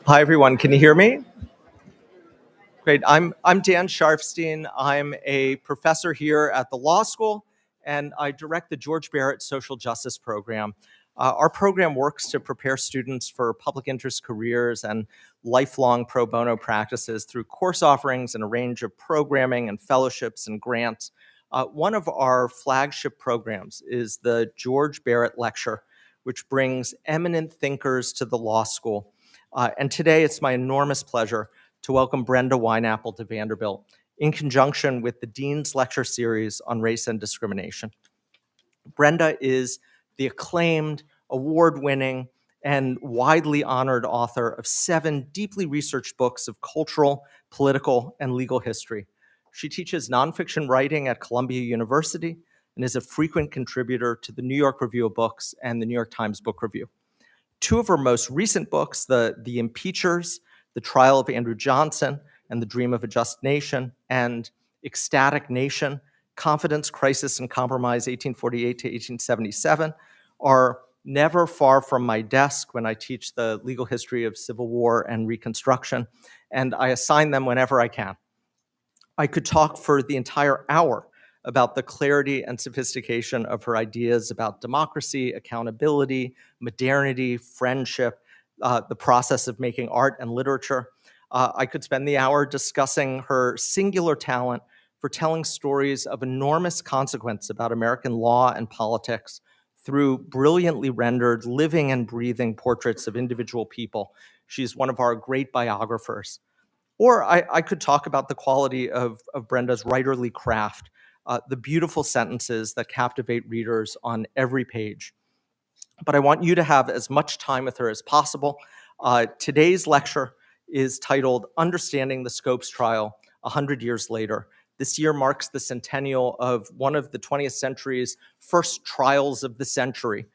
Hi, everyone. Can you hear me? Great. I'm Dan Sharfstein. I'm a professor here at the law school, and I direct the George Barrett Social Justice Program. Our program works to prepare students for public interest careers and lifelong pro bono practices through course offerings and a range of programming and fellowships and grants. One of our flagship programs is the George Barrett Lecture, which brings eminent thinkers to the law school. And today it's my enormous pleasure to welcome Brenda Wineapple to Vanderbilt in conjunction with the Dean's Lecture Series on Race and Discrimination. Brenda is the acclaimed, award-winning, and widely honored author of 7 deeply researched books of cultural, political, and legal history. She teaches nonfiction writing at Columbia University and is a frequent contributor to the New York Review of Books and the New York Times Book Review. 2 of her most recent books, The Impeachers, The Trial of Andrew Johnson, and The Dream of a Just Nation, and Ecstatic Nation, Confidence, Crisis, and Compromise, 1848 to 1877, are never far from my desk when I teach the legal history of Civil War and Reconstruction, and I assign them whenever I can. I could talk for the entire hour about the clarity and sophistication of her ideas about democracy, accountability, modernity, friendship, the process of making art and literature. I could spend the hour discussing her singular talent for telling stories of enormous consequence about American law and politics through brilliantly rendered, living and breathing portraits of individual people. She's one of our great biographers. Or I could talk about the quality of Brenda's writerly craft, the beautiful sentences that captivate readers on every page. But I want you to have as much time with her as possible. Today's lecture is titled Understanding the Scopes Trial 100 Years Later. This year marks the centennial of one of the 20th century's first trials of the century.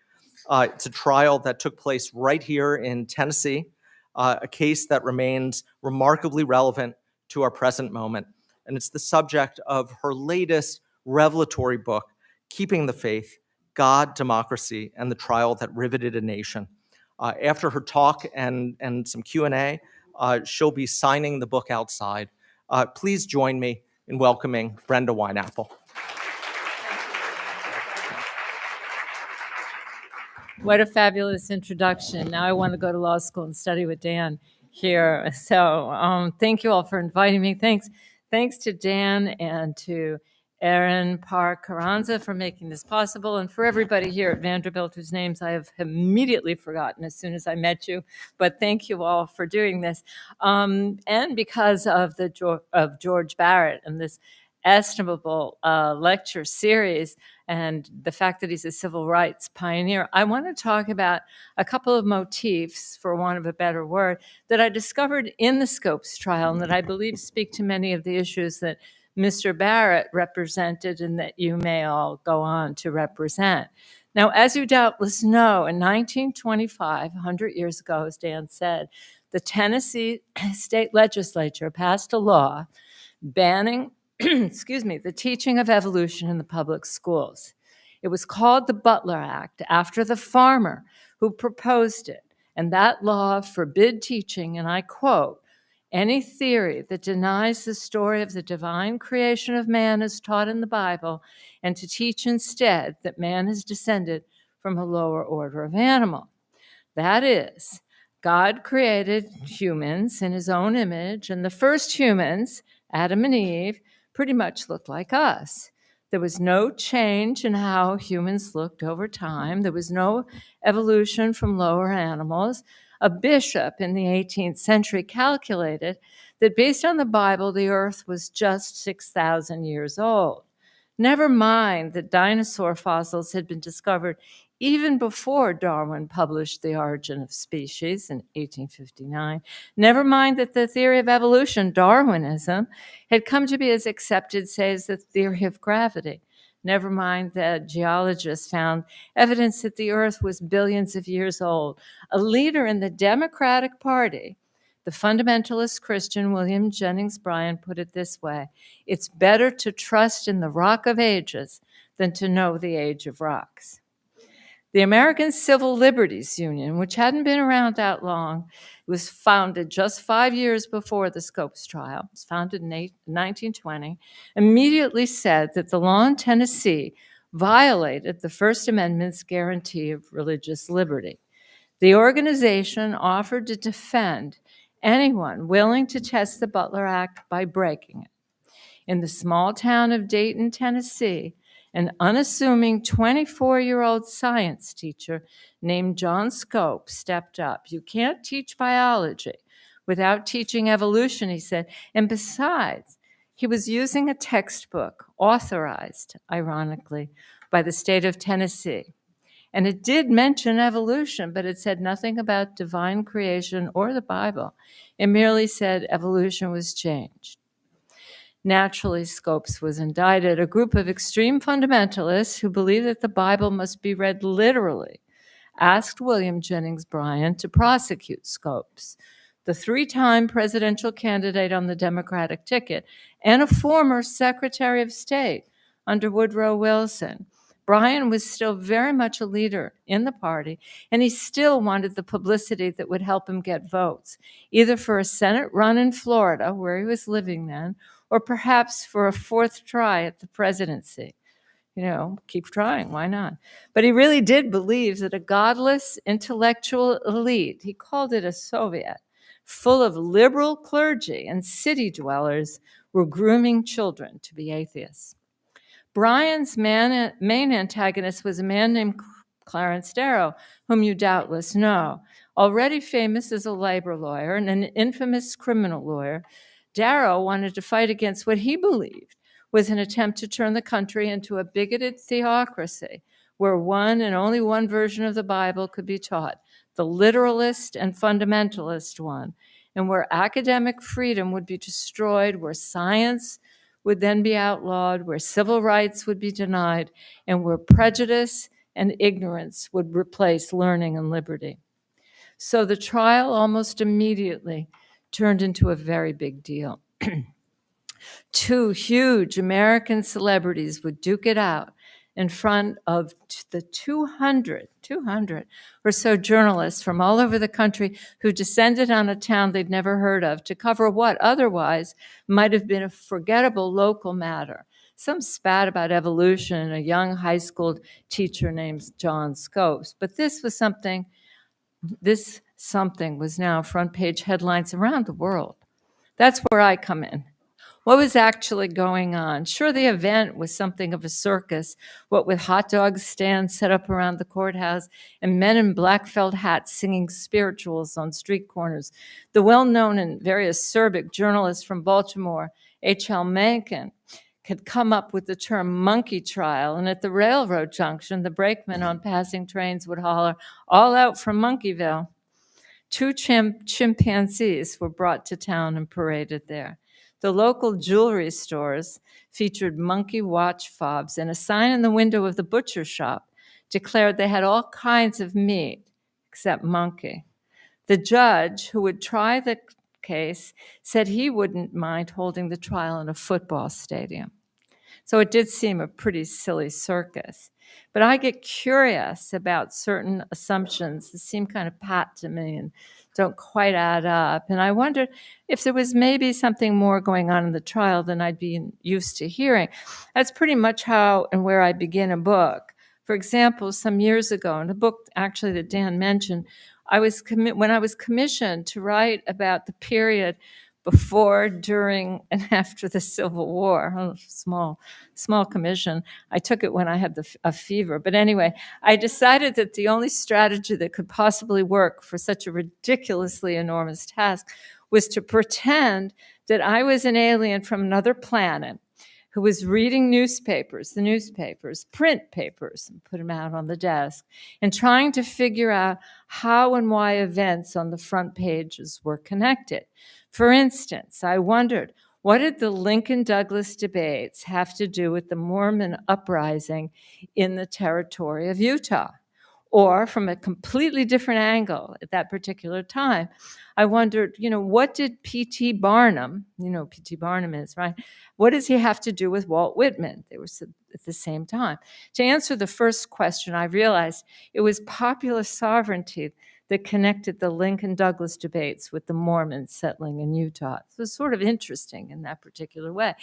It's a trial that took place right here in Tennessee, a case that remains remarkably relevant to our present moment. And it's the subject of her latest revelatory book, Keeping the Faith, God, Democracy, and the Trial That Riveted a Nation. After her talk and some Q&A, she'll be signing the book outside. Please join me in welcoming Brenda Wineapple. What a fabulous introduction. Now I want to go to law school and study with Dan here. So thank you all for inviting me. Thanks to Dan and to Erin Park Carranza for making this possible, and for everybody here at Vanderbilt whose names I have immediately forgotten as soon as I met you. But thank you all for doing this. And because of George Barrett and this estimable lecture series and the fact that he's a civil rights pioneer, I want to talk about a couple of motifs, for want of a better word, that I discovered in the Scopes trial and that I believe speak to many of the issues that Mr. Barrett represented and that you may all go on to represent. Now, as you doubtless know, in 1925, 100 years ago, as Dan said, the Tennessee state legislature passed a law banning the teaching of evolution in the public schools. It was called the Butler Act after the farmer who proposed it. And that law forbid teaching, and I quote, any theory that denies the story of the divine creation of man as taught in the Bible, and to teach instead that man is descended from a lower order of animal. That is, God created humans in his own image, and the first humans, Adam and Eve, pretty much looked like us. There was no change in how humans looked over time. There was no evolution from lower animals. A bishop in the 18th century calculated that based on the Bible, the earth was just 6,000 years old. Never mind that dinosaur fossils had been discovered even before Darwin published The Origin of Species in 1859. Never mind that the theory of evolution, Darwinism, had come to be as accepted, say, as the theory of gravity. Never mind that geologists found evidence that the earth was billions of years old. A leader in the Democratic Party, the fundamentalist Christian William Jennings Bryan, put it this way: it's better to trust in the rock of ages than to know the age of rocks. The American Civil Liberties Union, which hadn't been around that long, was founded just 5 years before the Scopes trial. It was founded in 1920, immediately said that the law in Tennessee violated the First Amendment's guarantee of religious liberty. The organization offered to defend anyone willing to test the Butler Act by breaking it. In the small town of Dayton, Tennessee, an unassuming 24-year-old science teacher named John Scope stepped up. You can't teach biology without teaching evolution, he said. And besides, he was using a textbook authorized, ironically, by the state of Tennessee. And it did mention evolution, but it said nothing about divine creation or the Bible. It merely said evolution was changed. Naturally, Scopes was indicted. A group of extreme fundamentalists who believed that the Bible must be read literally asked William Jennings Bryan to prosecute Scopes, the 3-time presidential candidate on the Democratic ticket and a former Secretary of State under Woodrow Wilson. Bryan was still very much a leader in the party, and he still wanted the publicity that would help him get votes, either for a Senate run in Florida, where he was living then, or perhaps for a 4th try at the presidency. Keep trying, why not? But he really did believe that a godless intellectual elite, he called it a Soviet, full of liberal clergy and city dwellers, were grooming children to be atheists. Bryan's main antagonist was a man named Clarence Darrow, whom you doubtless know. Already famous as a labor lawyer and an infamous criminal lawyer, Darrow wanted to fight against what he believed was an attempt to turn the country into a bigoted theocracy where one and only one version of the Bible could be taught, the literalist and fundamentalist one, and where academic freedom would be destroyed, where science would then be outlawed, where civil rights would be denied, and where prejudice and ignorance would replace learning and liberty. So the trial almost immediately turned into a very big deal. 2 huge American celebrities would duke it out in front of the 200 or so journalists from all over the country who descended on a town they'd never heard of to cover what otherwise might have been a forgettable local matter. Some spat about evolution and a young high school teacher named John Scopes, but this something was now front page headlines around the world. That's where I come in. What was actually going on? Sure, the event was something of a circus, what with hot dog stands set up around the courthouse and men in black felt hats singing spirituals on street corners. The well-known and very acerbic journalist from Baltimore, H.L. Mencken, had come up with the term monkey trial, and at the railroad junction, the brakemen on passing trains would holler, "All out from Monkeyville." 2 chimpanzees were brought to town and paraded there. The local jewelry stores featured monkey watch fobs, and a sign in the window of the butcher shop declared they had all kinds of meat except monkey. The judge who would try the case said he wouldn't mind holding the trial in a football stadium. So it did seem a pretty silly circus. But I get curious about certain assumptions that seem kind of pat to me and don't quite add up. And I wondered if there was maybe something more going on in the trial than I'd be used to hearing. That's pretty much how and where I begin a book. For example, some years ago, in a book actually that Dan mentioned, when I was commissioned to write about the period before, during, and after the Civil War. Small commission. I took it when I had a fever. But anyway, I decided that the only strategy that could possibly work for such a ridiculously enormous task was to pretend that I was an alien from another planet who was reading print papers, and put them out on the desk, and trying to figure out how and why events on the front pages were connected. For instance, I wondered, what did the Lincoln-Douglas debates have to do with the Mormon uprising in the territory of Utah? Or from a completely different angle at that particular time, I wondered, what did P.T. Barnum, P.T. Barnum is, right? What does he have to do with Walt Whitman? They were at the same time. To answer the first question, I realized it was popular sovereignty that connected the Lincoln-Douglas debates with the Mormons settling in Utah. So it was sort of interesting in that particular way.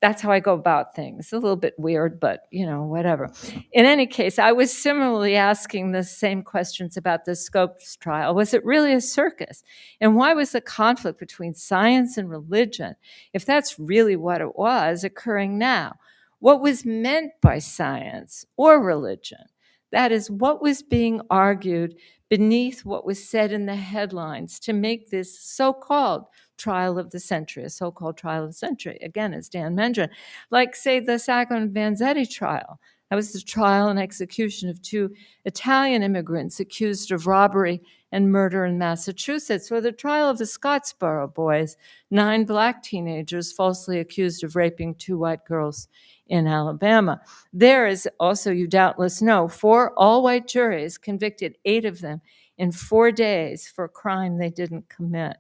That's how I go about things. A little bit weird, but, whatever. In any case, I was similarly asking the same questions about the Scopes trial. Was it really a circus? And why was the conflict between science and religion, if that's really what it was, occurring now? What was meant by science or religion? That is, what was being argued beneath what was said in the headlines to make this so-called trial of the century, a so-called trial of the century, again, as Dan mentioned, like, say, the Sacco and Vanzetti trial. That was the trial and execution of 2 Italian immigrants accused of robbery and murder in Massachusetts, or the trial of the Scottsboro boys, 9 Black teenagers falsely accused of raping 2 white girls in Alabama. There, as also you doubtless know, 4 all-white juries convicted 8 of them in 4 days for a crime they didn't commit.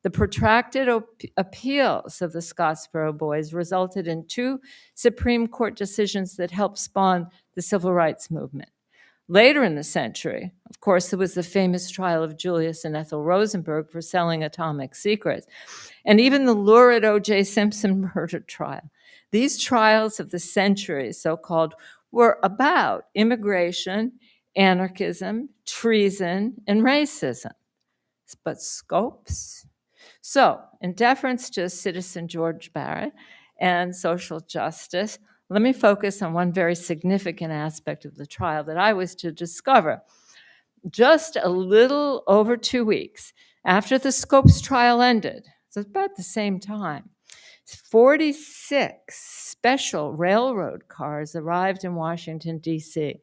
The protracted appeals of the Scottsboro boys resulted in 2 Supreme Court decisions that helped spawn the civil rights movement. Later in the century, of course, there was the famous trial of Julius and Ethel Rosenberg for selling atomic secrets, and even the lurid O.J. Simpson murder trial. These trials of the century, so-called, were about immigration, anarchism, treason, and racism. But Scopes? So, in deference to citizen George Barrett and social justice, let me focus on one very significant aspect of the trial that I was to discover. Just a little over 2 weeks after the Scopes trial ended, so about the same time, 46 special railroad cars arrived in Washington, D.C.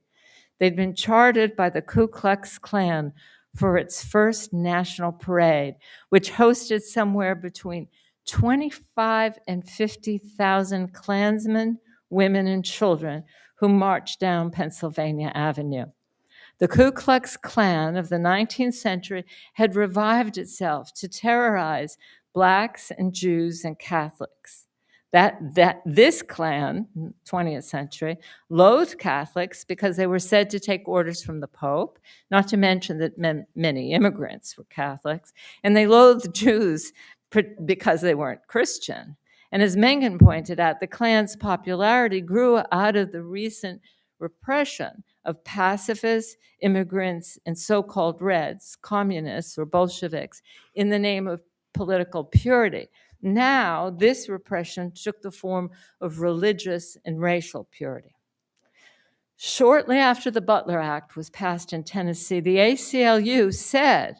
They'd been chartered by the Ku Klux Klan for its first national parade, which hosted somewhere between 25 and 50,000 Klansmen, women, and children who marched down Pennsylvania Avenue. The Ku Klux Klan of the 19th century had revived itself to terrorize Blacks and Jews and Catholics. This Klan, 20th century, loathed Catholics because they were said to take orders from the Pope, not to mention that many immigrants were Catholics, and they loathed Jews because they weren't Christian. And as Mencken pointed out, the Klan's popularity grew out of the recent repression of pacifists, immigrants, and so-called Reds, communists or Bolsheviks, in the name of political purity. Now, this repression took the form of religious and racial purity. Shortly after the Butler Act was passed in Tennessee, the ACLU said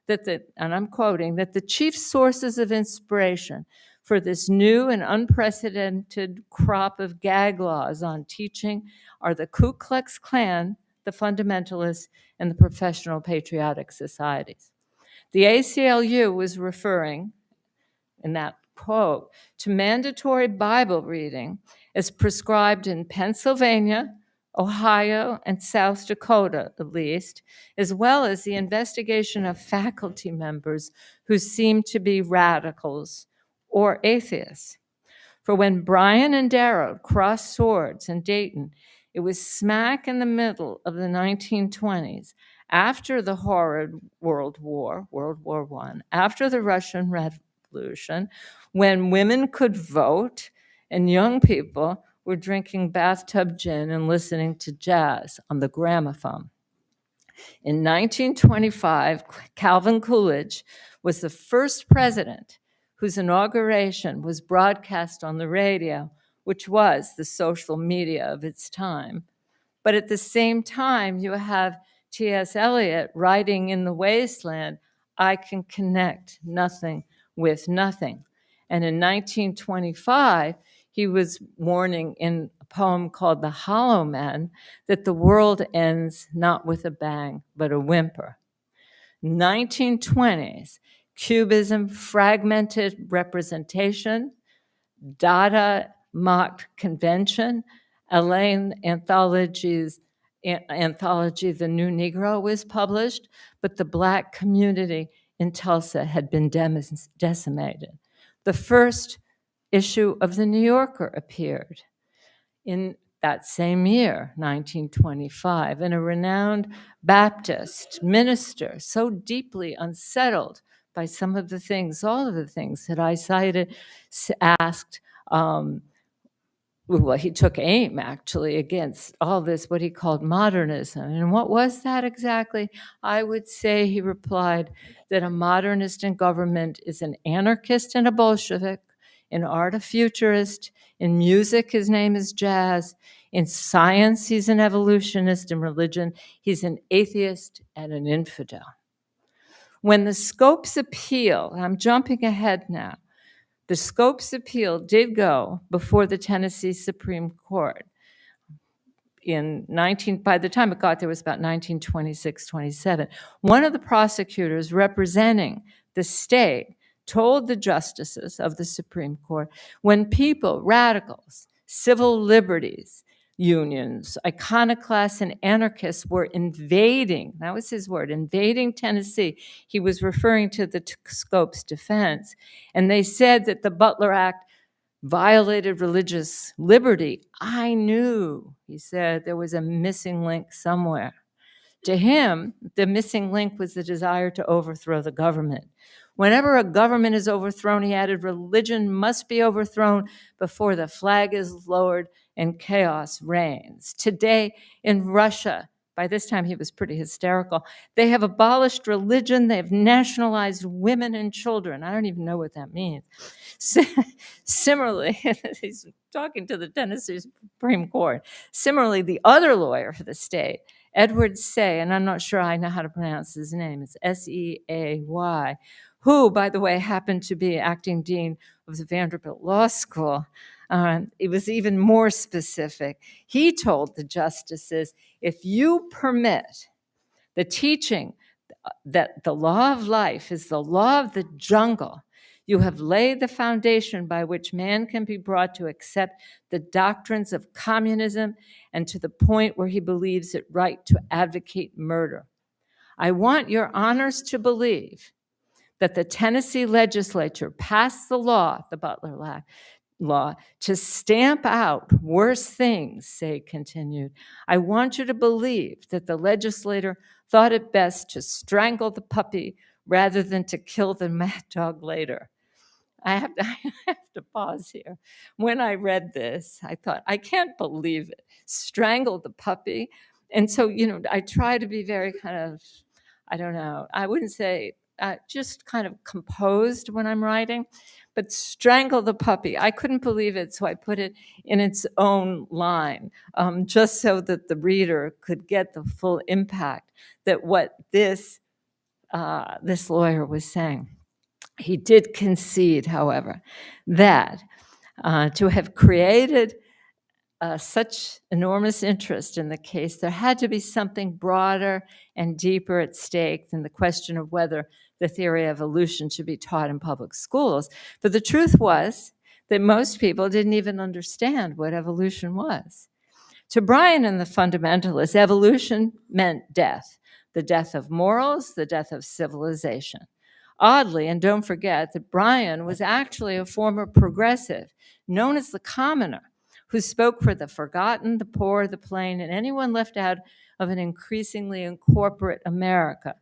that and I'm quoting, that the chief sources of inspiration for this new and unprecedented crop of gag laws on teaching are the Ku Klux Klan, the fundamentalists, and the professional patriotic societies. The ACLU was referring, in that quote, to mandatory Bible reading as prescribed in Pennsylvania, Ohio, and South Dakota, at least, as well as the investigation of faculty members who seemed to be radicals or atheists. For when Bryan and Darrow crossed swords in Dayton, it was smack in the middle of the 1920s, after the horrid World War I, after the Russian Revolution, when women could vote and young people were drinking bathtub gin and listening to jazz on the gramophone. In 1925, Calvin Coolidge was the first president whose inauguration was broadcast on the radio, which was the social media of its time. But at the same time, you have T.S. Eliot writing in The Wasteland, I can connect nothing with nothing. And in 1925, he was warning in a poem called The Hollow Man that the world ends not with a bang, but a whimper. 1920s, Cubism, fragmented representation, Dada mocked convention, Alain Anthology's anthology, The New Negro, was published, but the Black community in Tulsa had been decimated. The first issue of The New Yorker appeared in that same year, 1925, and a renowned Baptist minister, so deeply unsettled by some of the things, all of the things that I cited, asked, well, he took aim actually against all this, what he called modernism. And what was that exactly? I would say, he replied, that a modernist in government is an anarchist and a Bolshevik, in art a futurist, in music his name is jazz, in science he's an evolutionist, in religion he's an atheist and an infidel. When the Scopes appeal, I'm jumping ahead now, the Scopes appeal did go before the Tennessee Supreme Court. By the time it got there, it was about 1926, 27. One of the prosecutors representing the state told the justices of the Supreme Court, when people, radicals, civil liberties unions, iconoclasts, and anarchists were invading, that was his word, invading Tennessee, he was referring to the Scopes defense, and they said that the Butler Act violated religious liberty, I knew, he said, there was a missing link somewhere. To him, the missing link was the desire to overthrow the government. Whenever a government is overthrown, he added, religion must be overthrown before the flag is lowered and chaos reigns. Today in Russia, by this time he was pretty hysterical, they have abolished religion, they have nationalized women and children. I don't even know what that means. Similarly, he's talking to the Tennessee Supreme Court. Similarly, the other lawyer for the state, Edward Say, and I'm not sure I know how to pronounce his name, it's S-E-A-Y, who, by the way, happened to be acting dean of the Vanderbilt Law School. It was even more specific. He told the justices, if you permit the teaching that the law of life is the law of the jungle, you have laid the foundation by which man can be brought to accept the doctrines of communism and to the point where he believes it right to advocate murder. I want your honors to believe that the Tennessee legislature passed the law, the Butler Act, law, to stamp out worse things, Say continued. I want you to believe that the legislator thought it best to strangle the puppy rather than to kill the mad dog later. I have to pause here. When I read this, I thought, I can't believe it. Strangle the puppy. And so, I try to be very kind of, I don't know, I wouldn't say just kind of composed when I'm writing, but strangle the puppy. I couldn't believe it, so I put it in its own line, just so that the reader could get the full impact that what this lawyer was saying. He did concede, however, that to have created such enormous interest in the case, there had to be something broader and deeper at stake than the question of whether the theory of evolution should be taught in public schools. But the truth was that most people didn't even understand what evolution was. To Bryan and the fundamentalists, evolution meant death, the death of morals, the death of civilization. Oddly, and don't forget that Bryan was actually a former progressive, known as the commoner, who spoke for the forgotten, the poor, the plain, and anyone left out of an increasingly incorporate America,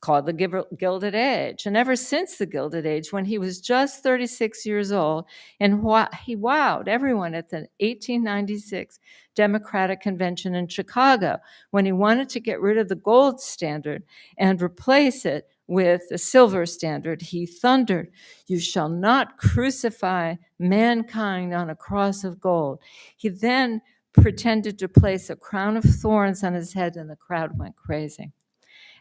called the Gilded Age. And ever since the Gilded Age, when he was just 36 years old, and he wowed everyone at the 1896 Democratic Convention in Chicago, when he wanted to get rid of the gold standard and replace it with the silver standard, he thundered, "You shall not crucify mankind on a cross of gold." He then pretended to place a crown of thorns on his head, and the crowd went crazy.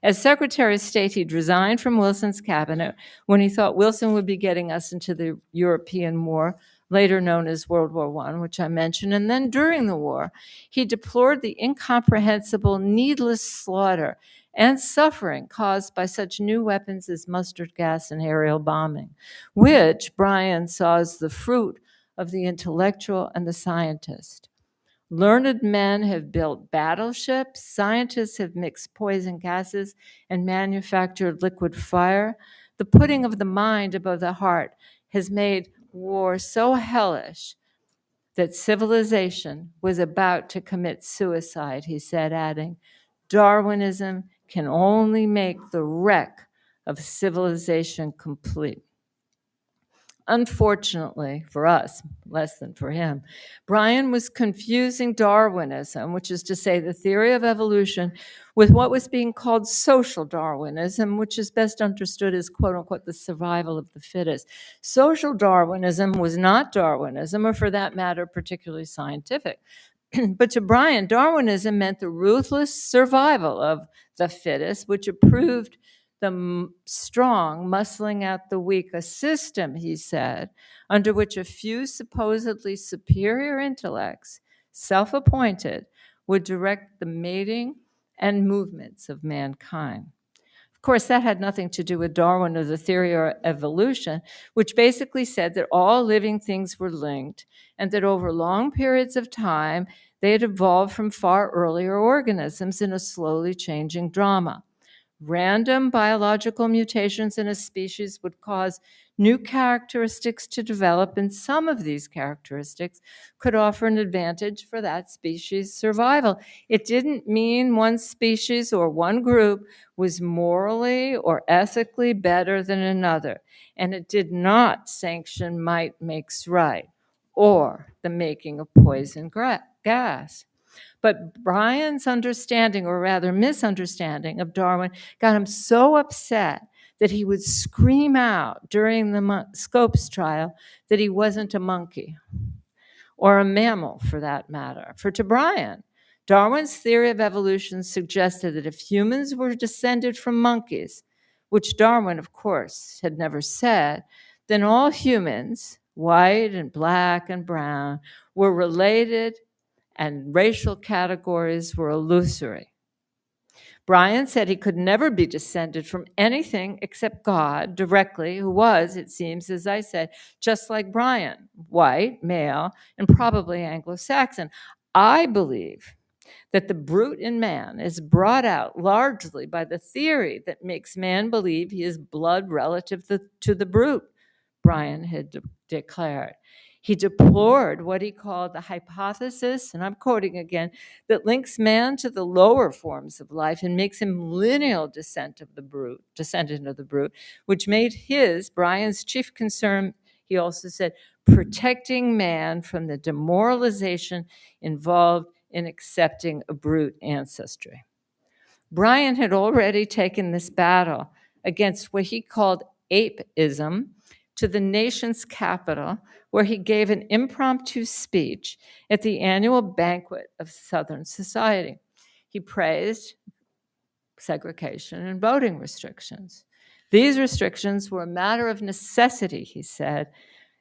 As Secretary of State, he'd resigned from Wilson's cabinet when he thought Wilson would be getting us into the European War, later known as World War I, which I mentioned. And then during the war, he deplored the incomprehensible, needless slaughter and suffering caused by such new weapons as mustard gas and aerial bombing, which Bryan saw as the fruit of the intellectual and the scientist. Learned men have built battleships, scientists have mixed poison gases and manufactured liquid fire. The putting of the mind above the heart has made war so hellish that civilization was about to commit suicide, he said, adding, Darwinism can only make the wreck of civilization complete. Unfortunately for us, less than for him, Bryan was confusing Darwinism, which is to say the theory of evolution, with what was being called social Darwinism, which is best understood as, quote unquote, the survival of the fittest. Social Darwinism was not Darwinism, or for that matter, particularly scientific. But to Bryan, Darwinism meant the ruthless survival of the fittest, which approved the strong muscling out the weak, a system, he said, under which a few supposedly superior intellects, self-appointed, would direct the mating and movements of mankind. Of course, that had nothing to do with Darwin or the theory of evolution, which basically said that all living things were linked and that over long periods of time, they had evolved from far earlier organisms in a slowly changing drama. Random biological mutations in a species would cause new characteristics to develop, and some of these characteristics could offer an advantage for that species' survival. It didn't mean one species or one group was morally or ethically better than another, and it did not sanction might makes right or the making of poison gas. But Bryan's understanding, or rather misunderstanding, of Darwin got him so upset that he would scream out during the Scopes trial that he wasn't a monkey, or a mammal for that matter. For to Bryan, Darwin's theory of evolution suggested that if humans were descended from monkeys, which Darwin, of course, had never said, then all humans, white and black and brown, were related and racial categories were illusory. Bryan said he could never be descended from anything except God directly, who was, it seems, as I said, just like Bryan, white, male, and probably Anglo-Saxon. I believe that the brute in man is brought out largely by the theory that makes man believe he is blood relative to the brute, Bryan had declared. He deplored what he called the hypothesis, and I'm quoting again, that links man to the lower forms of life and makes him lineal descendant of the brute, which made Bryan's chief concern, he also said, protecting man from the demoralization involved in accepting a brute ancestry. Bryan had already taken this battle against what he called apeism to the nation's capital, where he gave an impromptu speech at the annual banquet of Southern society. He praised segregation and voting restrictions. These restrictions were a matter of necessity, he said,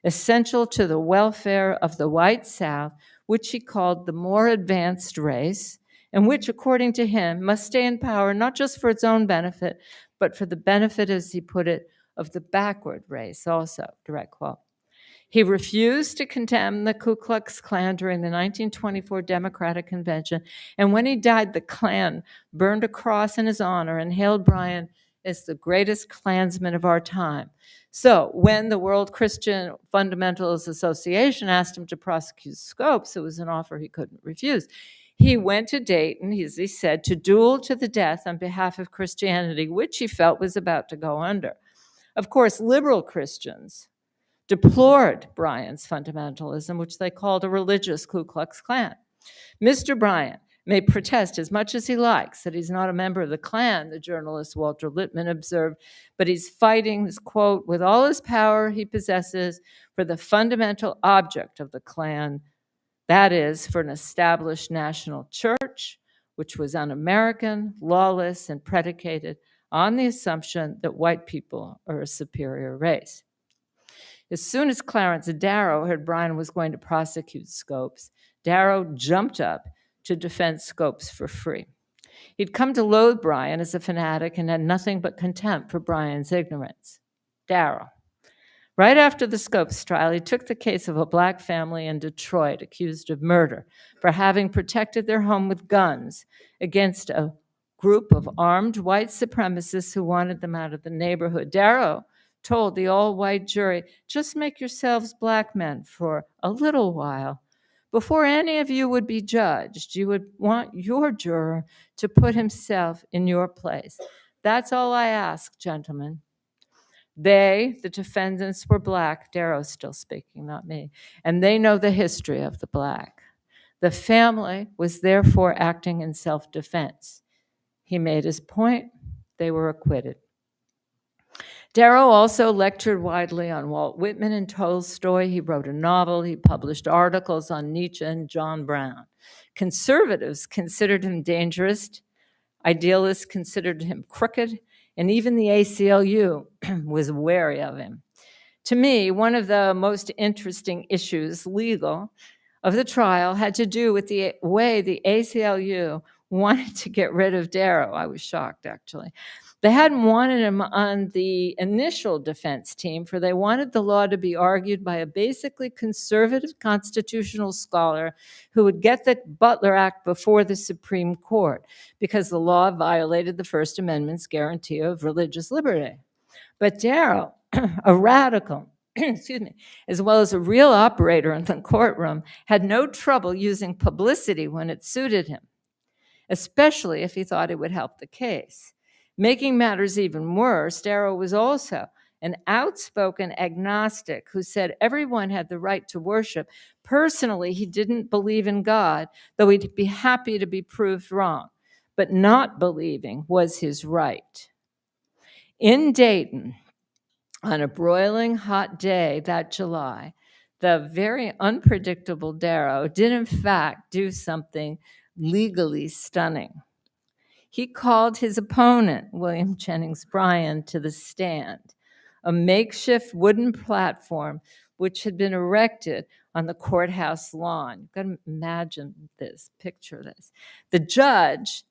essential to the welfare of the white South, which he called the more advanced race, and which, according to him, must stay in power not just for its own benefit, but for the benefit, as he put it, of the backward race also, direct quote. He refused to condemn the Ku Klux Klan during the 1924 Democratic Convention, and when he died, the Klan burned a cross in his honor and hailed Bryan as the greatest Klansman of our time. So when the World Christian Fundamentalists Association asked him to prosecute Scopes, it was an offer he couldn't refuse. He went to Dayton, as he said, to duel to the death on behalf of Christianity, which he felt was about to go under. Of course, liberal Christians deplored Bryan's fundamentalism, which they called a religious Ku Klux Klan. Mr. Bryan may protest as much as he likes that he's not a member of the Klan, the journalist Walter Lippmann observed, but he's fighting, this quote, with all his power he possesses for the fundamental object of the Klan, that is, for an established national church, which was un-American, lawless, and predicated on the assumption that white people are a superior race. As soon as Clarence Darrow heard Bryan was going to prosecute Scopes, Darrow jumped up to defend Scopes for free. He'd come to loathe Bryan as a fanatic and had nothing but contempt for Bryan's ignorance. Darrow. Right after the Scopes trial, he took the case of a black family in Detroit accused of murder for having protected their home with guns against a group of armed white supremacists who wanted them out of the neighborhood. Darrow told the all-white jury, just make yourselves black men for a little while. Before any of you would be judged, you would want your juror to put himself in your place. That's all I ask, gentlemen. They, the defendants, were black. Darrow's still speaking, not me. And they know the history of the black. The family was therefore acting in self-defense. He made his point. They were acquitted. Darrow also lectured widely on Walt Whitman and Tolstoy. He wrote a novel. He published articles on Nietzsche and John Brown. Conservatives considered him dangerous. Idealists considered him crooked. And even the ACLU was wary of him. To me, one of the most interesting issues, legal, of the trial had to do with the way the ACLU wanted to get rid of Darrow. I was shocked, actually. They hadn't wanted him on the initial defense team, for they wanted the law to be argued by a basically conservative constitutional scholar who would get the Butler Act before the Supreme Court, because the law violated the First Amendment's guarantee of religious liberty. But Darrow, a radical, excuse me, as well as a real operator in the courtroom, had no trouble using publicity when it suited him, especially if he thought it would help the case. Making matters even worse, Darrow was also an outspoken agnostic who said everyone had the right to worship. Personally, he didn't believe in God, though he'd be happy to be proved wrong. But not believing was his right. In Dayton, on a broiling hot day that July, the very unpredictable Darrow did in fact do something legally stunning. He called his opponent, William Jennings Bryan, to the stand, a makeshift wooden platform which had been erected on the courthouse lawn. You've got to imagine this, picture this. The judge,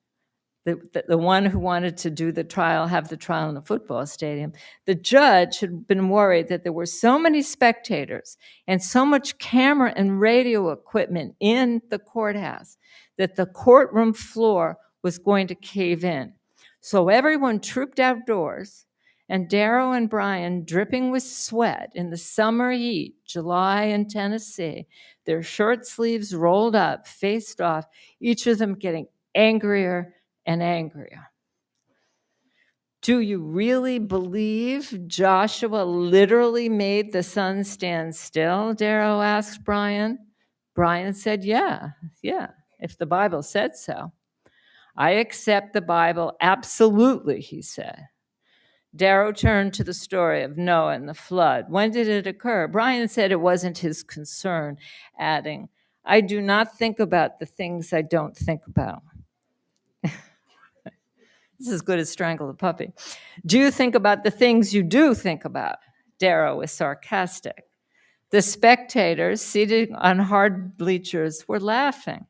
the one who wanted to do the trial, have the trial in a football stadium, the judge had been worried that there were so many spectators and so much camera and radio equipment in the courthouse that the courtroom floor was going to cave in. So everyone trooped outdoors, and Darrow and Bryan, dripping with sweat in the summer heat, July in Tennessee, their shirt sleeves rolled up, faced off, each of them getting angrier and angrier. Do you really believe Joshua literally made the sun stand still? Darrow asked Bryan. Bryan said, yeah, if the Bible said so. I accept the Bible absolutely, he said. Darrow turned to the story of Noah and the flood. When did it occur? Bryan said it wasn't his concern, adding, I do not think about the things I don't think about. This is as good as strangle a puppy. Do you think about the things you do think about? Darrow was sarcastic. The spectators, seated on hard bleachers, were laughing.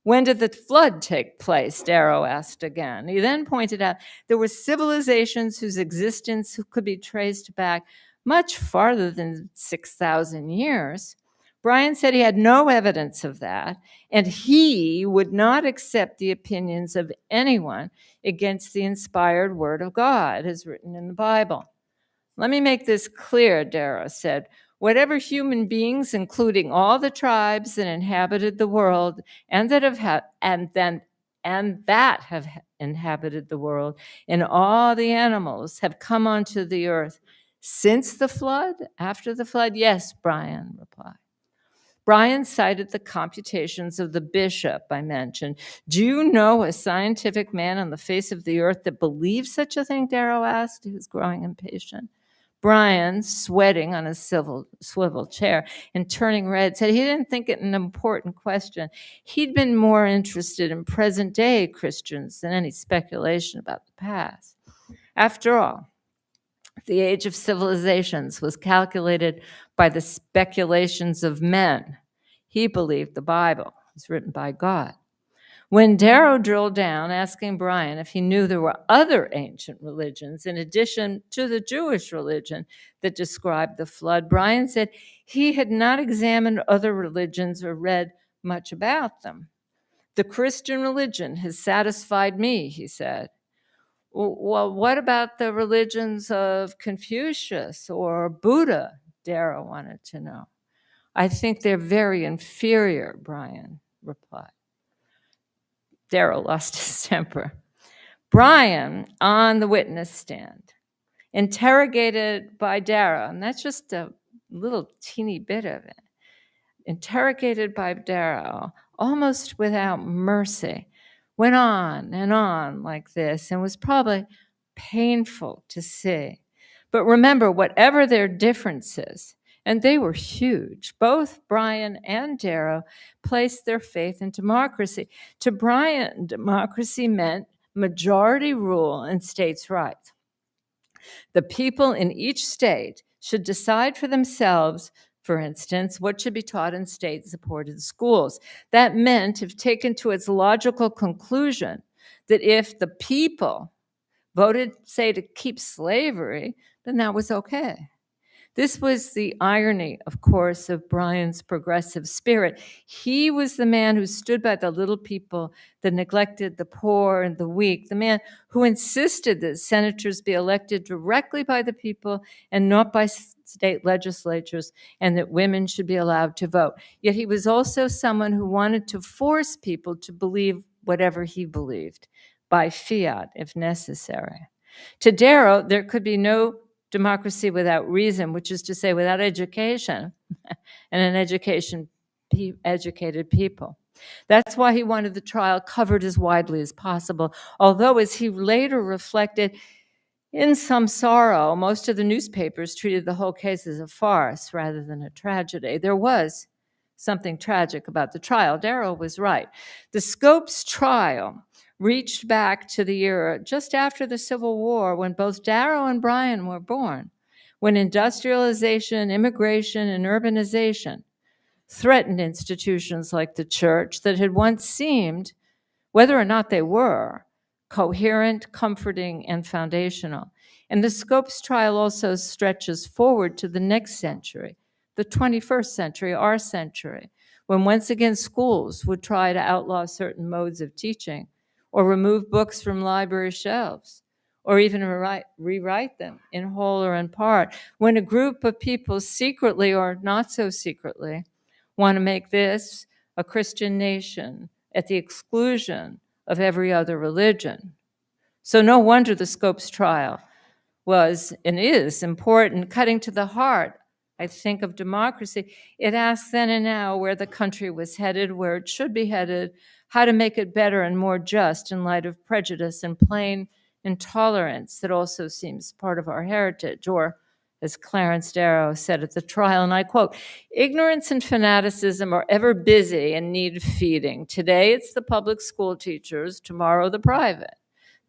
When did the flood take place? Darrow asked again. He then pointed out there were civilizations whose existence could be traced back much farther than 6,000 years. Bryan said he had no evidence of that, and he would not accept the opinions of anyone against the inspired word of God as written in the Bible. Let me make this clear, Darrow said. Whatever human beings, including all the tribes that inhabited the world and that have inhabited the world, and all the animals have come onto the earth since the flood, after the flood? Yes, Bryan replied. Bryan cited the computations of the bishop I mentioned. Do you know a scientific man on the face of the earth that believes such a thing? Darrow asked. He was growing impatient. Bryan, sweating on a swivel chair and turning red, said he didn't think it an important question. He'd been more interested in present-day Christians than any speculation about the past. After all, the age of civilizations was calculated by the speculations of men. He believed the Bible was written by God. When Darrow drilled down, asking Bryan if he knew there were other ancient religions in addition to the Jewish religion that described the flood, Bryan said he had not examined other religions or read much about them. The Christian religion has satisfied me, he said. Well, what about the religions of Confucius or Buddha? Darrow wanted to know. I think they're very inferior, Bryan replied. Darrow lost his temper. Bryan, on the witness stand, interrogated by Darrow, and that's just a little teeny bit of it, interrogated by Darrow, almost without mercy, went on and on like this, and was probably painful to see. But remember, whatever their differences, and they were huge, both Bryan and Darrow placed their faith in democracy. To Bryan, democracy meant majority rule and states' rights. The people in each state should decide for themselves, for instance, what should be taught in state-supported schools. That meant, if taken to its logical conclusion, that if the people voted, say, to keep slavery, then that was okay. This was the irony, of course, of Bryan's progressive spirit. He was the man who stood by the little people, the neglected, the poor, and the weak, the man who insisted that senators be elected directly by the people and not by state legislatures, and that women should be allowed to vote. Yet he was also someone who wanted to force people to believe whatever he believed, by fiat, if necessary. To Darrow, there could be no democracy without reason, which is to say without education and an educated people. That's why he wanted the trial covered as widely as possible, although, as he later reflected, in some sorrow, most of the newspapers treated the whole case as a farce rather than a tragedy. There was something tragic about the trial. Darrow was right. The Scopes trial reached back to the era just after the Civil War, when both Darrow and Bryan were born, when industrialization, immigration, and urbanization threatened institutions like the church that had once seemed, whether or not they were, coherent, comforting, and foundational. And the Scopes trial also stretches forward to the next century, the 21st century, our century, when once again schools would try to outlaw certain modes of teaching, or remove books from library shelves, or even rewrite them in whole or in part, when a group of people secretly or not so secretly want to make this a Christian nation at the exclusion of every other religion. So no wonder the Scopes trial was and is important, cutting to the heart, I think, of democracy. It asks then and now where the country was headed, where it should be headed, how to make it better and more just in light of prejudice and plain intolerance that also seems part of our heritage. Or, as Clarence Darrow said at the trial, and I quote, "Ignorance and fanaticism are ever busy and need feeding. Today it's the public school teachers, tomorrow the private.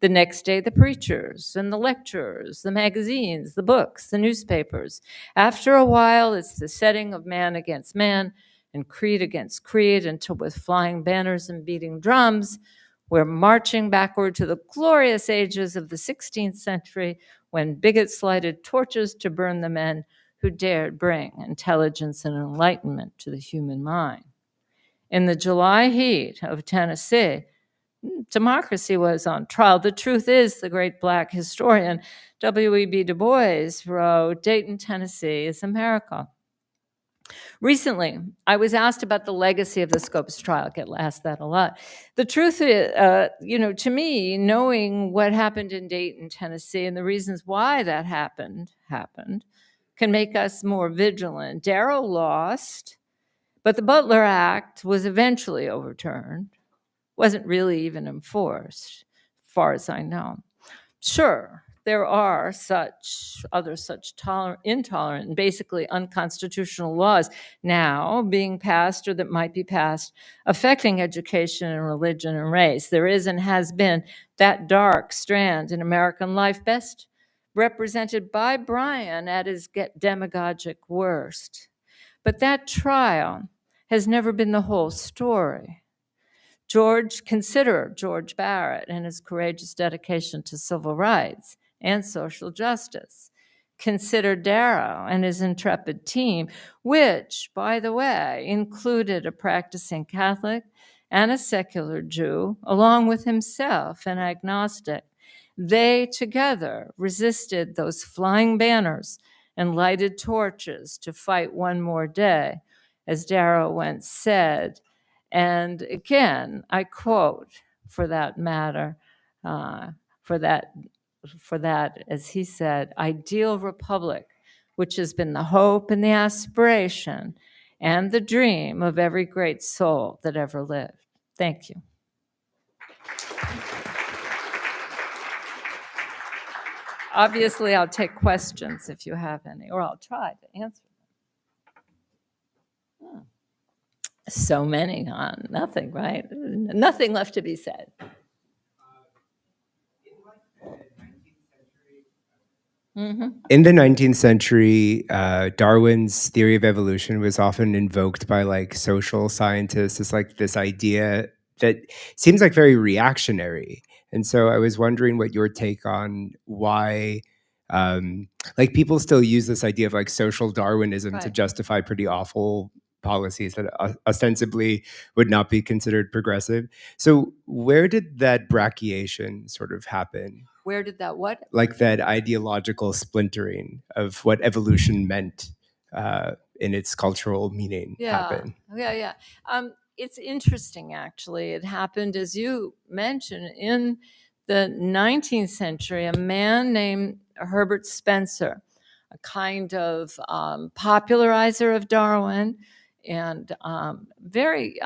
The next day, the preachers and the lecturers, the magazines, the books, the newspapers. After a while, it's the setting of man against man and creed against creed, until with flying banners and beating drums, we're marching backward to the glorious ages of the 16th century, when bigots lighted torches to burn the men who dared bring intelligence and enlightenment to the human mind." In the July heat of Tennessee, democracy was on trial. The truth is, the great Black historian W.E.B. Du Bois wrote, "Dayton, Tennessee is America." Recently, I was asked about the legacy of the Scopes trial. I get asked that a lot. The truth is, to me, knowing what happened in Dayton, Tennessee, and the reasons why that happened, can make us more vigilant. Darrow lost, but the Butler Act was eventually overturned. Wasn't really even enforced, as far as I know. Sure, there are such intolerant and basically unconstitutional laws now being passed or that might be passed affecting education and religion and race. There is and has been that dark strand in American life, best represented by Bryan at his demagogic worst. But that trial has never been the whole story. Consider George Barrett and his courageous dedication to civil rights and social justice. Consider Darrow and his intrepid team, which, by the way, included a practicing Catholic and a secular Jew, along with himself, an agnostic. They together resisted those flying banners and lighted torches to fight one more day, as Darrow once said. And again, I quote, for that matter, for that, as he said, ideal republic, which has been the hope and the aspiration and the dream of every great soul that ever lived. Thank you. Obviously, I'll take questions if you have any, or I'll try to answer them. So many on nothing, right? Nothing left to be said. In the 19th century, Darwin's theory of evolution was often invoked by like social scientists as like this idea that seems like very reactionary. And so I was wondering what your take on why like people still use this idea of like social Darwinism to justify pretty awful policies that ostensibly would not be considered progressive. So where did that brachiation sort of happen? Where did that what? Like that ideological splintering of what evolution meant in its cultural meaning happen. Yeah. It's interesting, actually. It happened, as you mentioned, in the 19th century. A man named Herbert Spencer, a kind of popularizer of Darwin and very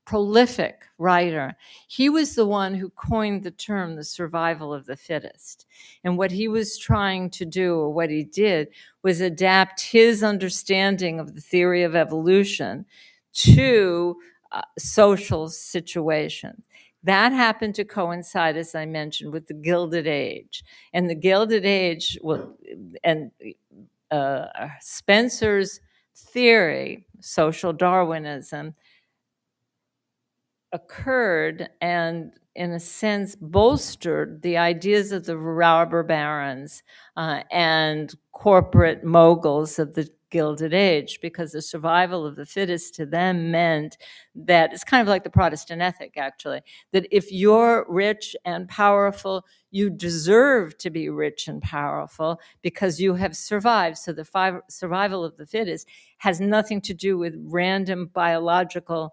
prolific writer. He was the one who coined the term the survival of the fittest. And what he was trying to do, or what he did, was adapt his understanding of the theory of evolution to social situations. That happened to coincide, as I mentioned, with the Gilded Age. And the Gilded Age, and Spencer's theory, social Darwinism, occurred and, in a sense, bolstered the ideas of the robber barons and corporate moguls of the Gilded Age, because the survival of the fittest to them meant that it's kind of like the Protestant ethic, actually, that if you're rich and powerful, you deserve to be rich and powerful because you have survived. So the survival of the fittest has nothing to do with random biological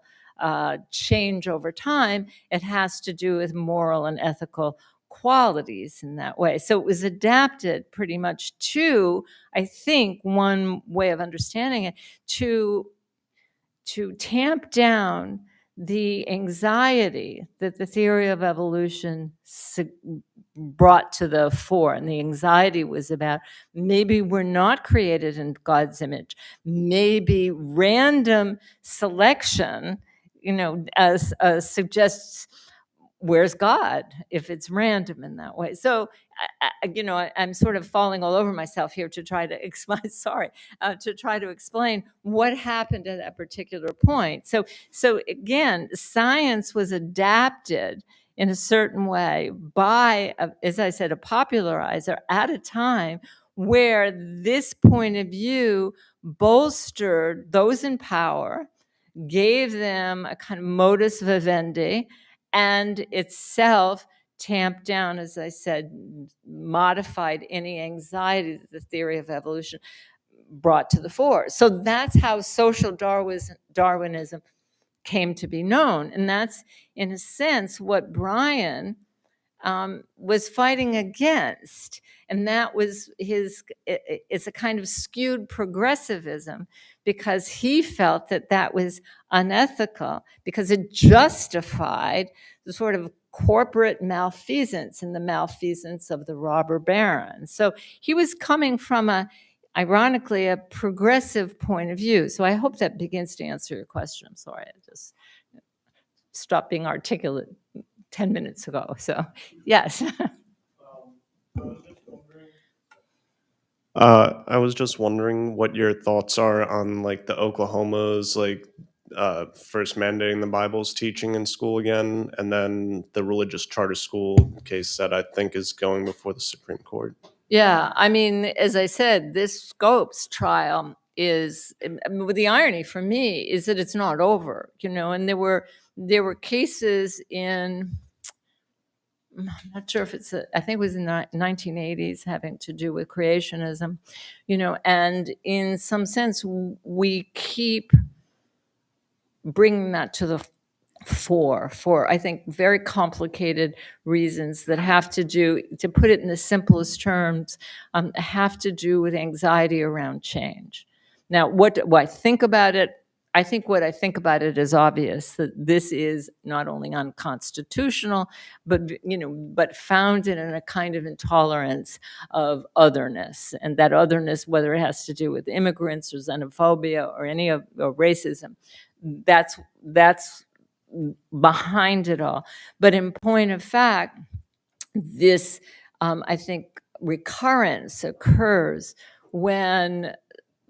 change over time. It has to do with moral and ethical qualities in that way. So it was adapted pretty much to, I think, one way of understanding it, to tamp down the anxiety that the theory of evolution brought to the fore. And the anxiety was about, maybe we're not created in God's image. Maybe random selection, suggests, where's God if it's random in that way? So, I'm sort of falling all over myself here to try to explain, to try to explain what happened at that particular point. So again, science was adapted in a certain way by, as I said, a popularizer at a time where this point of view bolstered those in power, gave them a kind of modus vivendi, and itself tamped down, as I said, modified any anxiety that the theory of evolution brought to the fore. So that's how social Darwinism came to be known. And that's, in a sense, what Bryan was fighting against. And that was it's a kind of skewed progressivism, because he felt that that was unethical, because it justified the sort of corporate malfeasance and the malfeasance of the robber barons. So he was coming from ironically, a progressive point of view. So I hope that begins to answer your question. I'm sorry, I just stopped being articulate 10 minutes ago. So, yes. I was just wondering what your thoughts are on like the Oklahoma's like first mandating the Bible's teaching in school again, and then the religious charter school case that I think is going before the Supreme Court. Yeah, I mean, as I said, this Scopes trial is, the irony for me is that it's not over, and there were cases in, I'm not sure if I think it was in the 1980s, having to do with creationism, and in some sense, we keep bringing that to the fore for, I think, very complicated reasons that have to do, to put it in the simplest terms, have to do with anxiety around change. Now, what do I think about it? I think what I think about it is obvious, that this is not only unconstitutional, but founded in a kind of intolerance of otherness, and that otherness, whether it has to do with immigrants or xenophobia or any of or racism, that's behind it all. But in point of fact, this, I think, recurrence occurs when,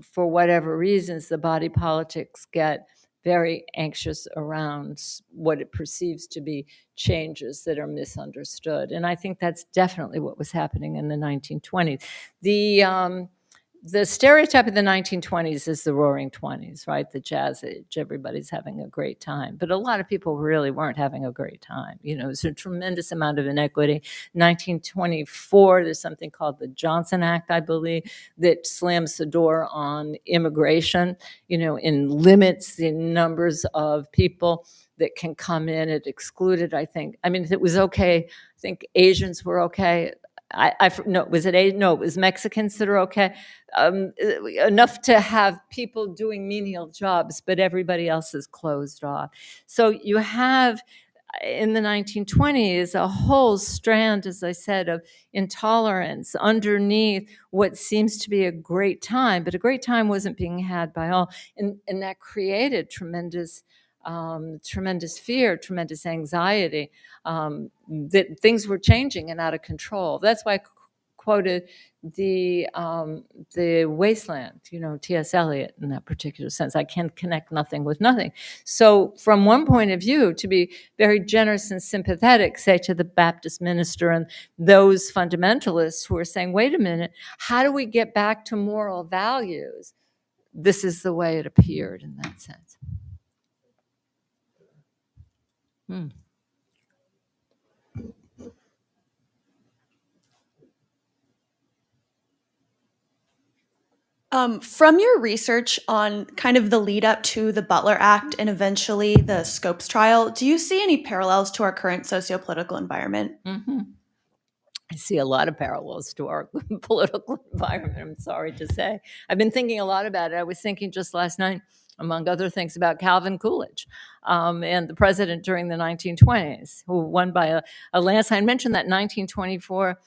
for whatever reasons, the body politics get very anxious around what it perceives to be changes that are misunderstood. And I think that's definitely what was happening in the 1920s. The stereotype of the 1920s is the Roaring '20s, right? The Jazz Age. Everybody's having a great time. But a lot of people really weren't having a great time. There's a tremendous amount of inequity. 1924, there's something called the Johnson Act, I believe, that slams the door on immigration, and limits the numbers of people that can come in. It excluded, I mean, if it was okay, I think Asians were okay. No, was it? No, it was Mexicans that are okay. Enough to have people doing menial jobs, but everybody else is closed off. So you have, in the 1920s, a whole strand, as I said, of intolerance underneath what seems to be a great time, but a great time wasn't being had by all, and that created tremendous fear, tremendous anxiety, that things were changing and out of control. That's why I quoted the Wasteland, T.S. Eliot, in that particular sense. I can connect nothing with nothing. So from one point of view, to be very generous and sympathetic, say, to the Baptist minister and those fundamentalists who are saying, wait a minute, how do we get back to moral values? This is the way it appeared in that sense. From your research on kind of the lead up to the Butler Act and eventually the Scopes trial, do you see any parallels to our current socio-political environment? Mm-hmm. I see a lot of parallels to our political environment, I'm sorry to say. I've been thinking a lot about it. I was thinking just last night, among other things, about Calvin Coolidge, and the president during the 1920s, who won by a landslide. I mentioned that 1924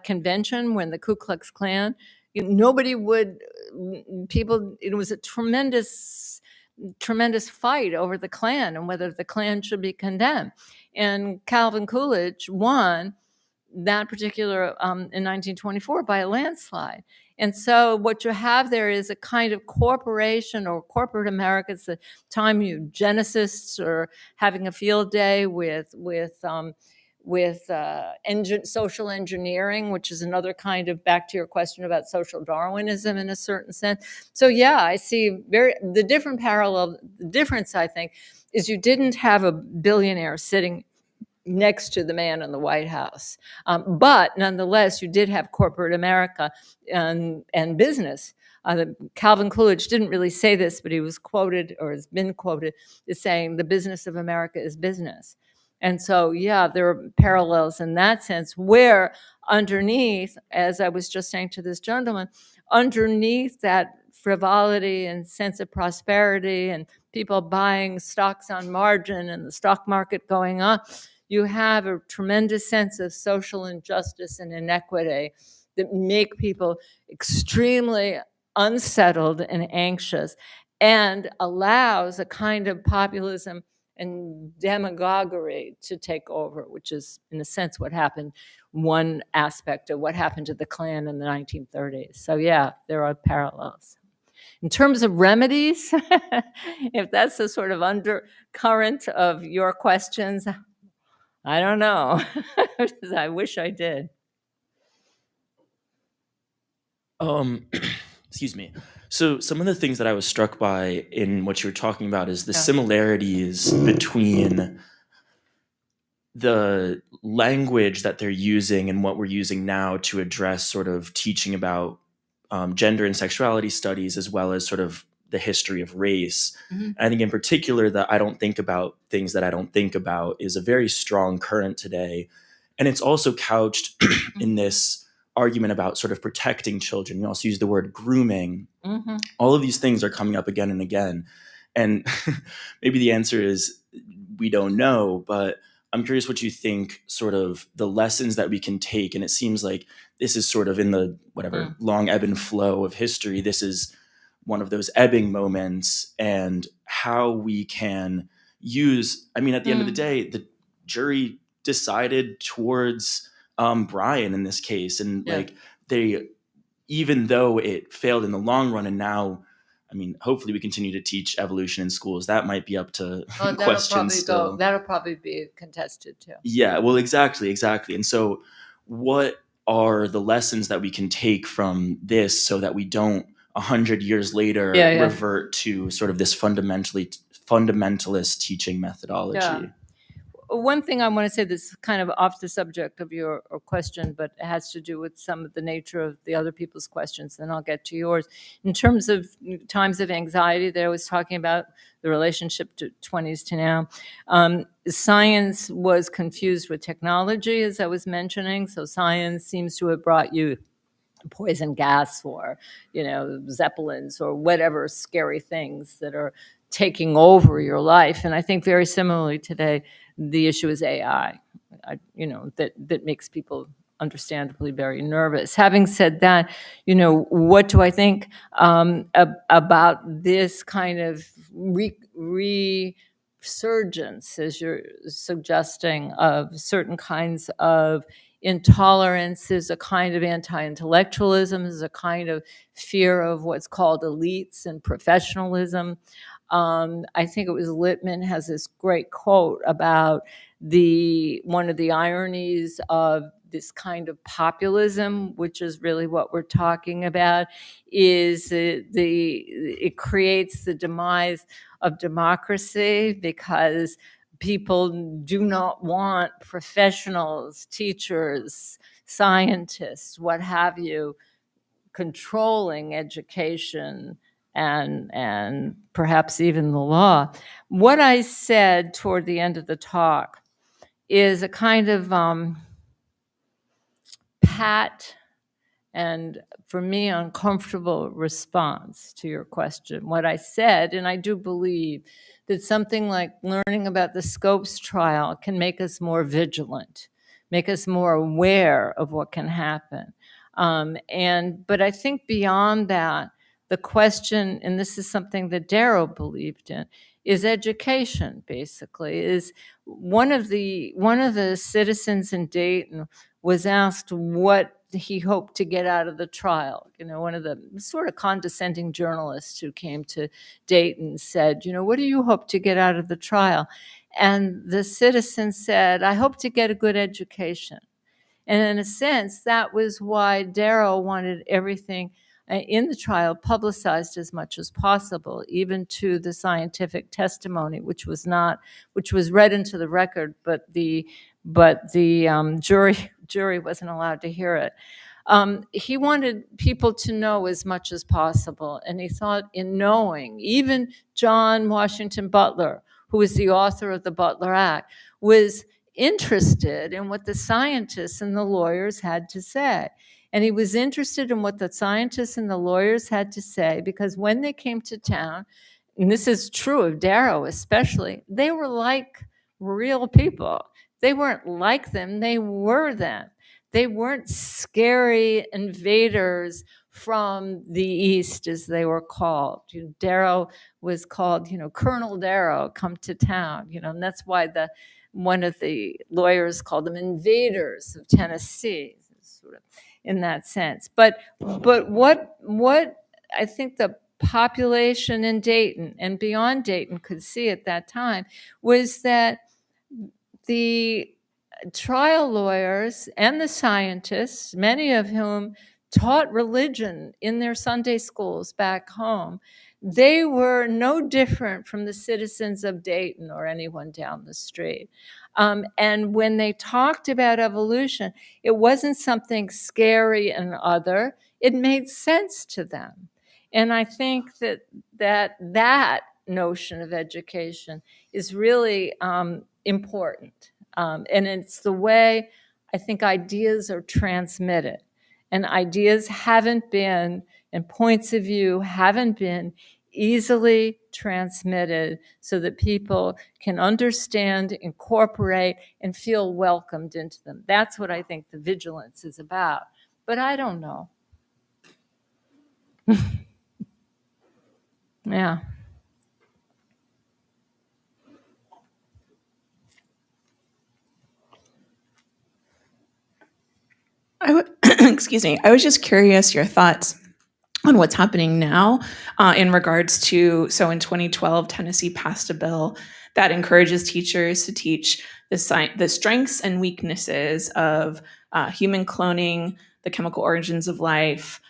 convention when the Ku Klux Klan, nobody would, people, it was a tremendous fight over the Klan and whether the Klan should be condemned. And Calvin Coolidge won that particular in 1924 by a landslide. And so what you have there is a kind of corporation or corporate America. It's the time eugenicists are having a field day with social engineering, which is another kind of, back to your question about social Darwinism in a certain sense. So yeah, I see the difference, I think, is you didn't have a billionaire sitting next to the man in the White House. But nonetheless, you did have corporate America and business. Calvin Coolidge didn't really say this, but he was quoted, or has been quoted, as saying, the business of America is business. And so, yeah, there are parallels in that sense, where underneath, as I was just saying to this gentleman, underneath that frivolity and sense of prosperity and people buying stocks on margin and the stock market going up, you have a tremendous sense of social injustice and inequity that make people extremely unsettled and anxious, and allows a kind of populism and demagoguery to take over, which is, in a sense, what happened, one aspect of what happened to the Klan in the 1930s. So yeah, there are parallels. In terms of remedies, if that's the sort of undercurrent of your questions, I don't know. I wish I did. Excuse me. So some of the things that I was struck by in what you were talking about is the Yeah. similarities between the language that they're using and what we're using now to address sort of teaching about gender and sexuality studies, as well as sort of the history of race. Mhm. And I think in particular, that I don't think about things that I don't think about is a very strong current today. And it's also couched in this argument about sort of protecting children. You also use the word grooming. Mhm. All of these things are coming up again and again. And maybe the answer is we don't know, but I'm curious what you think sort of the lessons that we can take. And it seems like this is sort of in the whatever long ebb and flow of history. This is one of those ebbing moments, and how we can use, I mean, at the end of the day, the jury decided towards Bryan in this case. And Yeah. like they, even though it failed in the long run, and now, I mean, hopefully we continue to teach evolution in schools. That might be up to questions still. That'll probably be contested too. Yeah, well, exactly. And so what are the lessons that we can take from this so that we don't 100 years later revert to sort of this fundamentalist teaching methodology? Yeah. One thing I want to say that's kind of off the subject of your question, but it has to do with some of the nature of the other people's questions, then I'll get to yours. In terms of times of anxiety that I was talking about, the relationship to 20s to now, science was confused with technology, as I was mentioning. So science seems to have brought you poison gas or, Zeppelins or whatever scary things that are taking over your life. And I think very similarly today, the issue is AI, that makes people understandably very nervous. Having said that, what do I think about this kind of resurgence, as you're suggesting, of certain kinds of intolerance? There's a kind of anti-intellectualism, there's a kind of fear of what's called elites and professionalism. I think it was Littman has this great quote about one of the ironies of this kind of populism, which is really what we're talking about, is it creates the demise of democracy, because people do not want professionals, teachers, scientists, what have you, controlling education and perhaps even the law. What I said toward the end of the talk is a kind of pat and, for me, uncomfortable response to your question. What I said, and I do believe that something like learning about the Scopes trial can make us more vigilant, make us more aware of what can happen. But I think beyond that, the question, and this is something that Darrow believed in, is education. Basically, is one of the citizens in Dayton was asked what he hoped to get out of the trial. One of the sort of condescending journalists who came to Dayton said, what do you hope to get out of the trial? And the citizen said, I hope to get a good education. And in a sense, that was why Darrow wanted everything in the trial publicized as much as possible, even to the scientific testimony, which was read into the record, but the jury wasn't allowed to hear it. He wanted people to know as much as possible, and he thought in knowing, even John Washington Butler, who was the author of the Butler Act, was interested in what the scientists and the lawyers had to say. And he was interested in what the scientists and the lawyers had to say because when they came to town, and this is true of Darrow especially, they were like real people. They weren't like them, they were them. They weren't scary invaders from the East, as they were called. Darrow was called, Colonel Darrow, come to town, and that's why one of the lawyers called them invaders of Tennessee, sort of in that sense. But what I think the population in Dayton and beyond Dayton could see at that time was that the trial lawyers and the scientists, many of whom taught religion in their Sunday schools back home, they were no different from the citizens of Dayton or anyone down the street. And when they talked about evolution, it wasn't something scary and other. It made sense to them. And I think that notion of education is really important. And it's the way I think ideas are transmitted. And ideas haven't been, and points of view haven't been easily transmitted so that people can understand, incorporate, and feel welcomed into them. That's what I think the vigilance is about. But I don't know. Yeah. Excuse me. I was just curious your thoughts on what's happening now in regards to, so in 2012, Tennessee passed a bill that encourages teachers to teach the strengths and weaknesses of human cloning, the chemical origins of life,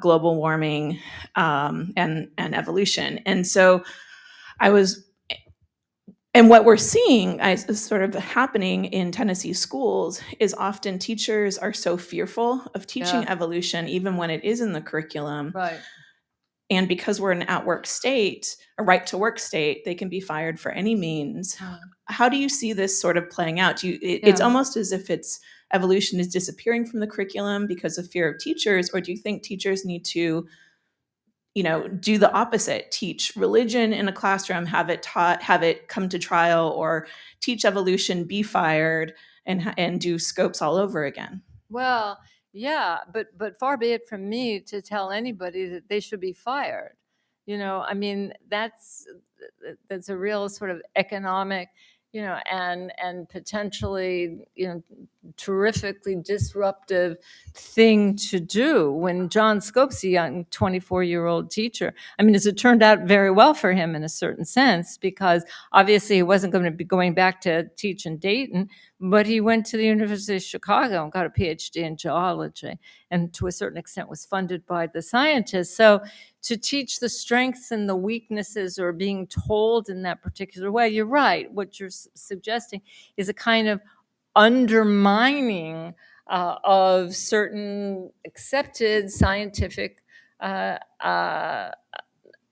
global warming, and evolution. And so and what we're seeing is sort of happening in Tennessee schools is often teachers are so fearful of teaching evolution, even when it is in the curriculum. Right. And because we're an at-work state, a right-to-work state, they can be fired for any means. How do you see this sort of playing out? It's almost as if evolution is disappearing from the curriculum because of fear of teachers, or do you think teachers need to do the opposite, teach religion in a classroom, have it taught, have it come to trial, or teach evolution, be fired, and do scopes all over again? Well, yeah, but far be it from me to tell anybody that they should be fired. I mean, that's a real sort of economic, and potentially, terrifically disruptive thing to do when John Scope's a young 24-year-old teacher. I mean, as it turned out very well for him in a certain sense, because obviously he wasn't going to be going back to teach in Dayton, but he went to the University of Chicago and got a PhD in geology, and to a certain extent was funded by the scientists. So to teach the strengths and the weaknesses or being told in that particular way, you're right. What you're suggesting is a kind of undermining of certain accepted scientific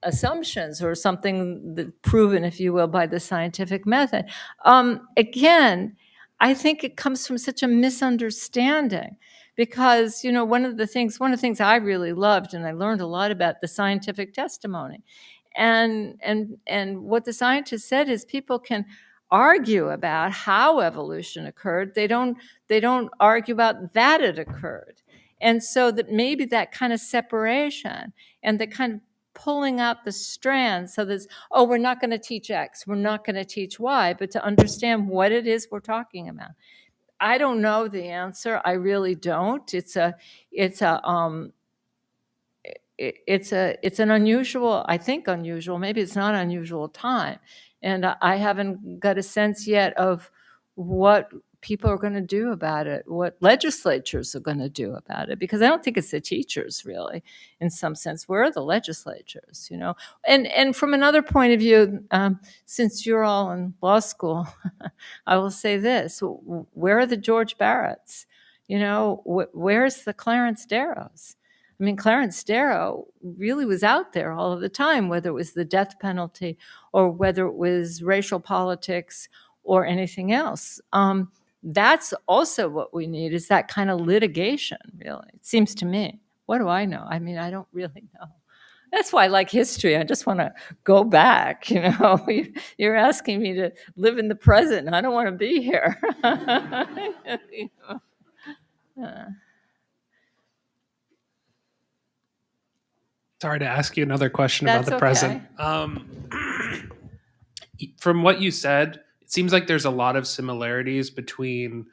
assumptions, or something that proven, if you will, by the scientific method. Again, I think it comes from such a misunderstanding, because one of the things I really loved, and I learned a lot about, the scientific testimony, and what the scientists said is people can argue about how evolution occurred. They don't argue about that it occurred. And so that maybe that kind of separation and the kind of pulling out the strands, so there's, we're not going to teach X, we're not going to teach Y, but to understand what it is we're talking about. I don't know the answer. I really don't. It's an unusual, I think unusual, maybe it's not unusual time. And I haven't got a sense yet of what people are going to do about it, what legislatures are going to do about it, because I don't think it's the teachers, really, in some sense. We're the legislatures, And from another point of view, since you're all in law school, I will say this: where are the George Barretts? Where's the Clarence Darrows? I mean, Clarence Darrow really was out there all of the time, whether it was the death penalty or whether it was racial politics or anything else. That's also what we need, is that kind of litigation, really, it seems to me. What do I know? I mean, I don't really know. That's why I like history. I just want to go back, You're asking me to live in the present, and I don't want to be here. Sorry to ask you another question That's about the present. From what you said, it seems like there's a lot of similarities between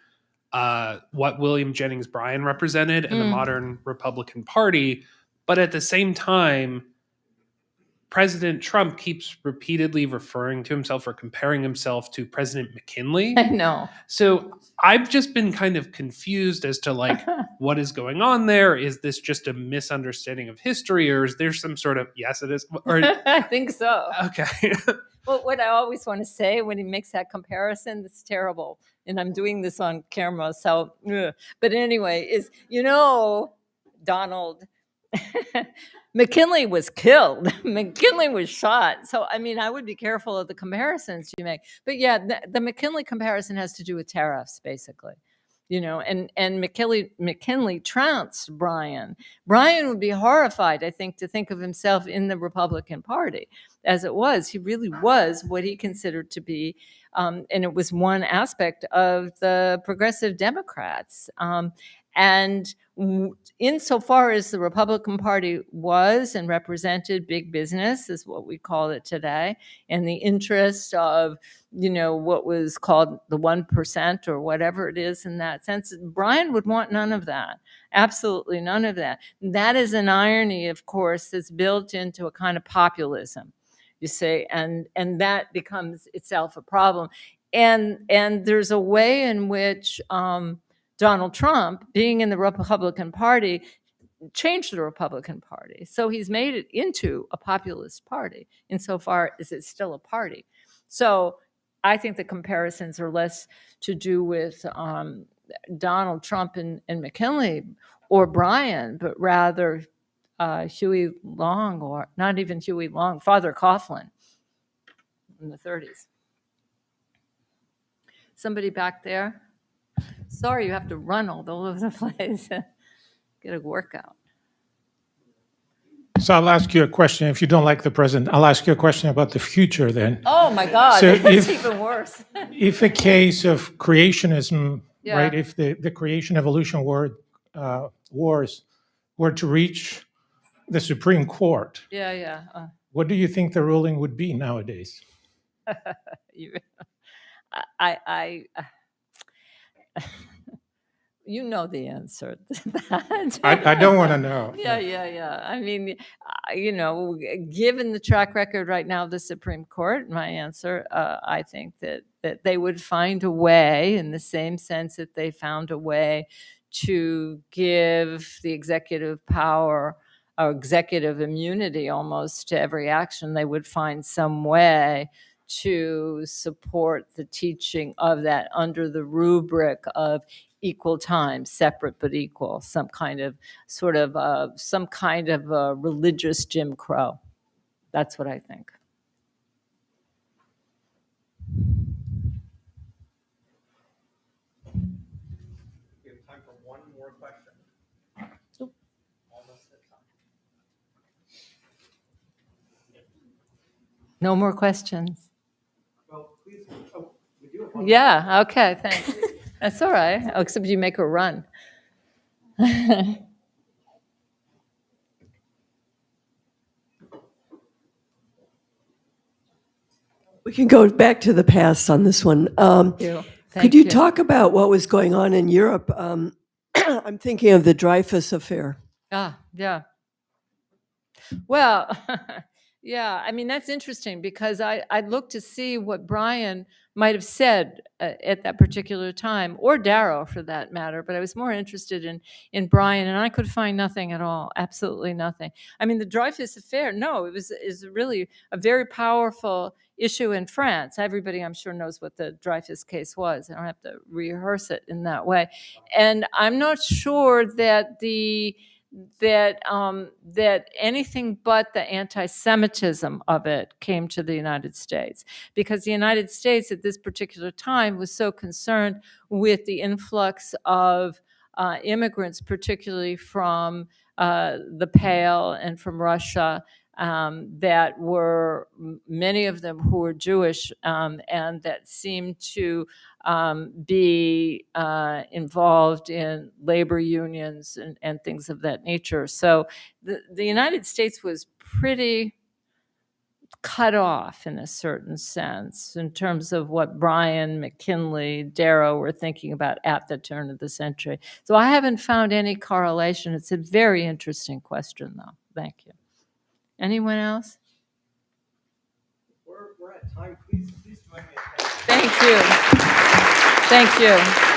what William Jennings Bryan represented and the modern Republican Party. But at the same time, President Trump keeps repeatedly referring to himself or comparing himself to President McKinley. I know. So I've just been kind of confused as to like what is going on there. Is this just a misunderstanding of history, or is there some sort of yes, it is? Or I think so. okay, Well, what I always want to say when he makes that comparison, that's terrible. And I'm doing this on camera, so, ugh. But anyway, is, Donald, McKinley was killed. McKinley was shot. So, I mean, I would be careful of the comparisons you make. But yeah, the McKinley comparison has to do with tariffs, basically. And McKinley trounced Bryan. Bryan would be horrified, I think, to think of himself in the Republican Party. As it was, he really was what he considered to be, and it was one aspect of the progressive Democrats. And insofar as the Republican Party was and represented big business, is what we call it today, and the interest of, what was called the 1% or whatever it is in that sense, Bryan would want none of that. Absolutely none of that. That is an irony, of course, that's built into a kind of populism, you see, and that becomes itself a problem. And there's a way in which Donald Trump, being in the Republican Party, changed the Republican Party. So he's made it into a populist party insofar as it's still a party. So I think the comparisons are less to do with Donald Trump and McKinley or Bryan, but rather Huey Long, or not even Huey Long, Father Coughlin in the 30s. Somebody back there? Sorry, you have to run all over the place. Get a workout. So I'll ask you a question. If you don't like the present, I'll ask you a question about the future then. Oh my God, So that's even worse. If a case of creationism, Yeah. right, if the creation evolution wars were to reach the Supreme Court, Yeah. what do you think the ruling would be nowadays? I you know the answer to that. I don't want to know. Yeah. I mean, given the track record right now of the Supreme Court, my answer, I think that they would find a way, in the same sense that they found a way to give the executive power or executive immunity almost to every action. They would find some way to support the teaching of that under the rubric of equal time, separate but equal, some kind of religious Jim Crow. That's what I think. We have time for one more question. Almost at time. No more questions. Well, please. Oh, we do have one. Yeah, okay, thanks. That's all right, except you make her run. We can go back to the past on this one. Could you talk about what was going on in Europe? I'm thinking of the Dreyfus affair. Yeah. Well, yeah, I mean, that's interesting because I'd look to see what Bryan might have said at that particular time, or Darrow for that matter, but I was more interested in Bryan, and I could find nothing at all, absolutely nothing. I mean, the Dreyfus affair, no, is really a very powerful issue in France. Everybody, I'm sure, knows what the Dreyfus case was. I don't have to rehearse it in that way. And I'm not sure that that anything but the anti-Semitism of it came to the United States, because the United States at this particular time was so concerned with the influx of immigrants, particularly from the Pale and from Russia, that were many of them who were Jewish, and that seemed to be involved in labor unions and things of that nature. So the United States was pretty cut off in a certain sense in terms of what Bryan, McKinley, Darrow were thinking about at the turn of the century. So I haven't found any correlation. It's a very interesting question, though. Thank you. Anyone else? at time. Please join me. Thank you. Thank you.